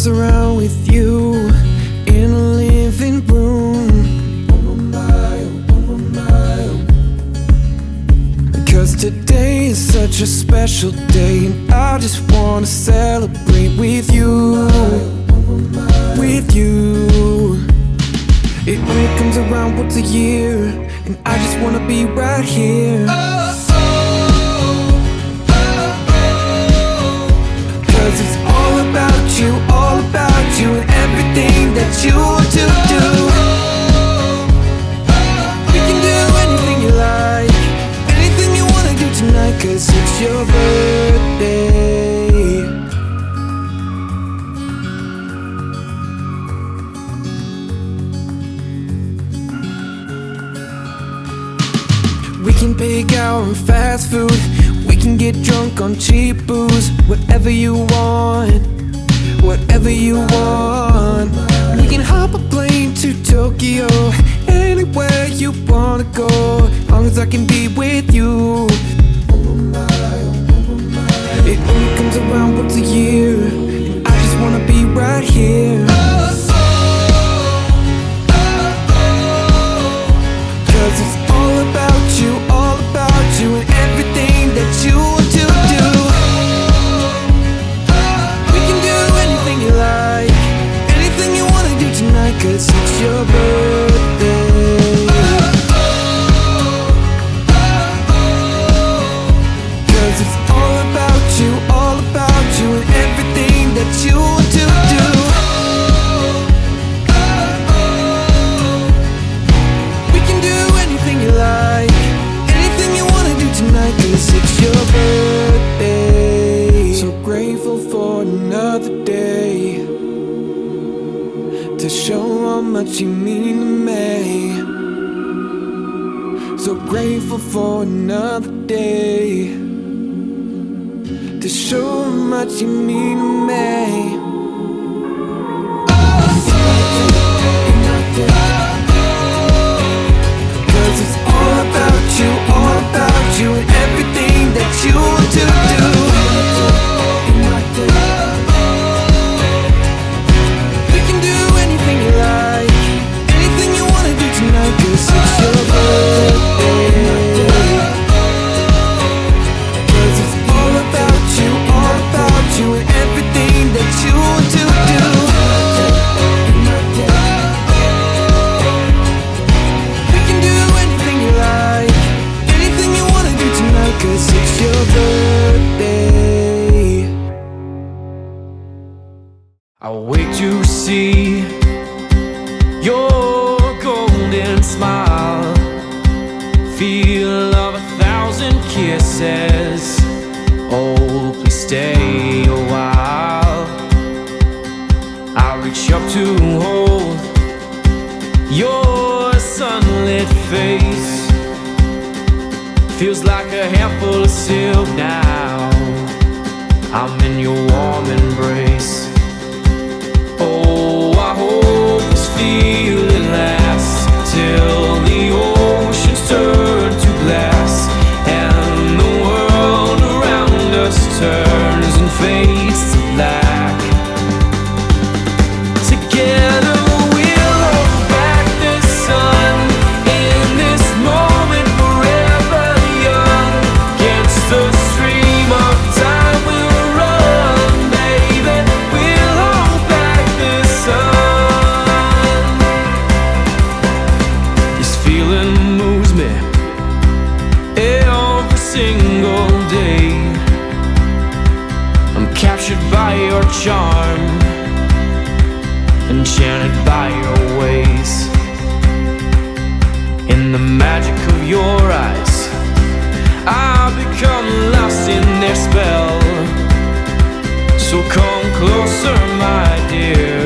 comes around with you in a living room. 'Cause today is such a special day, and I just wanna celebrate with you. With you. It only comes around once a year, and I just wanna be right here. 'Cause it's all about you and everything that you want to do. We can do anything you like, anything you wanna do tonight, 'cause it's your birthday. We can pick out on fast food, we can get drunk on cheap booze. Whatever you want, whatever you want. We can hop a plane to Tokyo, anywhere you wanna go, as long as I can be with you. It only comes around once a year, and I just wanna be right here. 'Cause it's all about you and everything that you want to do. We can do anything you like, anything you wanna do tonight, 'cause it's your birthday. 'Cause it's all about you and everything that you want to do. We can do anything you like, anything you wanna do tonight, 'cause it's your birthday. So grateful for another day, to show how much you mean to me. So grateful for another day, to show how much you mean to me. You and everything that you want to do. We can do anything you like, anything you wanna do tonight, 'cause it's your birthday. 'Cause it's all about you and everything that you want to do. We can do anything you like, 'cause it's your birthday. I wait to see your golden smile, feel of 1,000 kisses. Oh, please stay a while. I reach up to hold your sunlit face. Feels like a handful of silk now. I'm in your warm embrace. Oh, I hope this feeling lasts till the oceans turn to glass and the world around us turns and fades to black. Together we'll hold back the sun in this moment, forever young. Against the stream of time we'll run, baby. We'll hold back the sun. This feeling moves me every single day. I'm captured by your charm, enchanted by your ways. In the magic of your eyes, I've become lost in their spell. So come closer, my dear,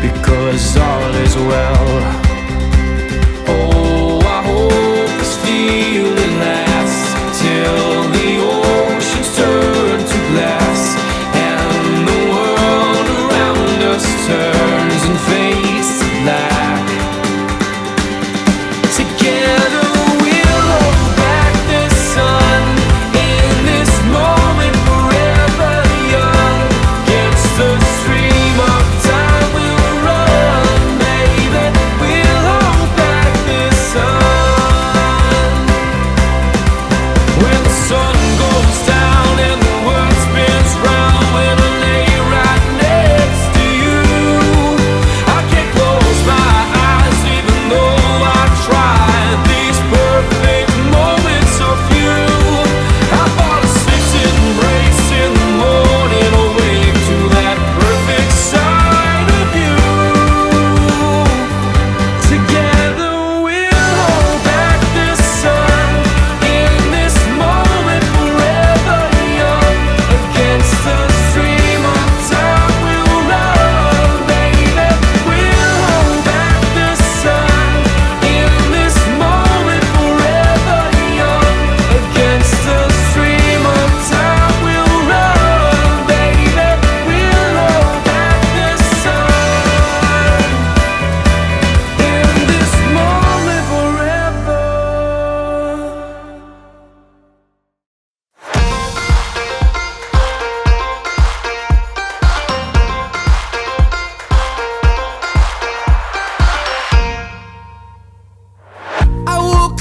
because all is well. Oh, I hope this feeling lasts till the oceans turn to glass and the world around us turns and fades to black. Together we'll hold back the sun in this moment, forever young. Against the street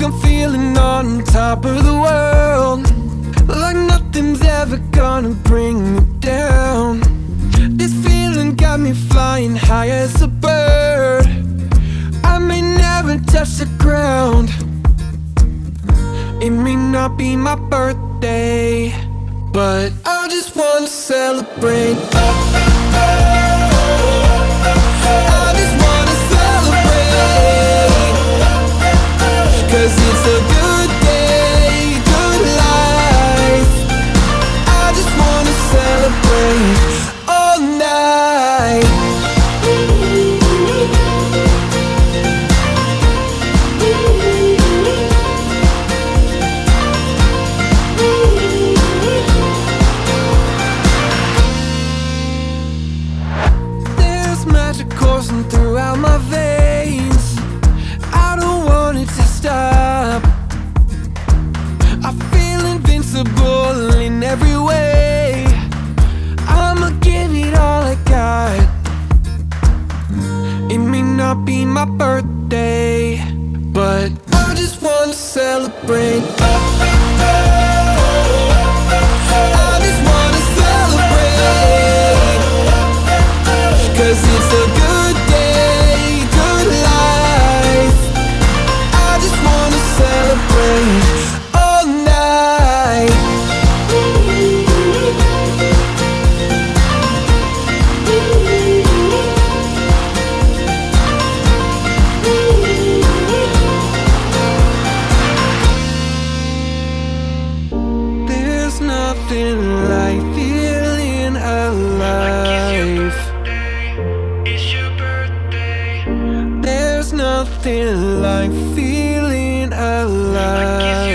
I'm feeling on top of the world, like nothing's ever gonna bring me down. This feeling got me flying high as a bird. I may never touch the ground. It may not be my birthday, but I just wanna celebrate. I just wanna celebrate, 'cause it's a good day, good life. I just wanna celebrate all night. There's magic coursing throughout my veins. I don't want it to stop. I feel invincible in every way. I'ma give it all I got. It may not be my birthday, but I just wanna celebrate. I just wanna celebrate, 'cause it's a good day, good life. I just wanna celebrate all night. There's nothing like feeling alive. It's your birthday. There's nothing like feeling alive.